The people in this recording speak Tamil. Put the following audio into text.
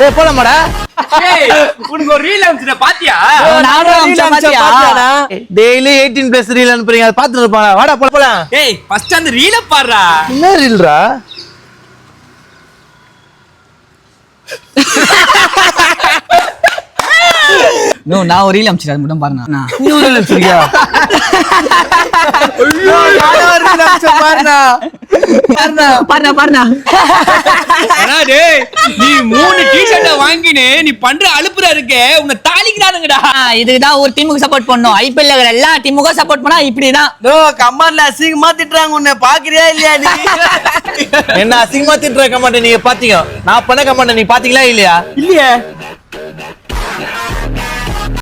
ஏய் போலாமாடா? உனக்கு ஒரு ரீல் அனுப்பிச்சிட்ட பாத்தியா? டெய்லி 18+ ரீல் அனுப்புறீங்க, அதை பார்த்துட்டு இருப்பாங்க. வாடா போலாம். ஏய் ஃபர்ஸ்ட் அந்த ரீல பாருடா. என்ன ரீல்ரா? நான் ஒரு ரீல் அனுப்பிச்சிட்டேன், அது மட்டும் பாருண்ணா. நீ ஒரு ரீல் அனுப்பிச்சிருக்கியா? நீ 3 டி-ஷர்ட்ட வாங்கினே நீ பண்ற அலுப்புற இருக்கே, உன்னை தாளிக்கிறானுங்கடா. இதுதான் ஒரு டீமுக்கு சப்போர்ட் பண்ணோம். ஐபிஎல்ல இருக்கிற எல்லா டீமுக்கும் சப்போர்ட் பண்ணா இப்படிதான். கமாண்ட்ல அசிங்கமா திட்டுறாங்க, உன்னை பாக்குறியா இல்லையா நீ? என்ன அசிங்கமா திட்டுற கமெண்ட் நீங்க பாத்தீங்க? நான் பண்ண கமெண்ட் நீ பாத்தீங்களா இல்லையா? இல்லையே.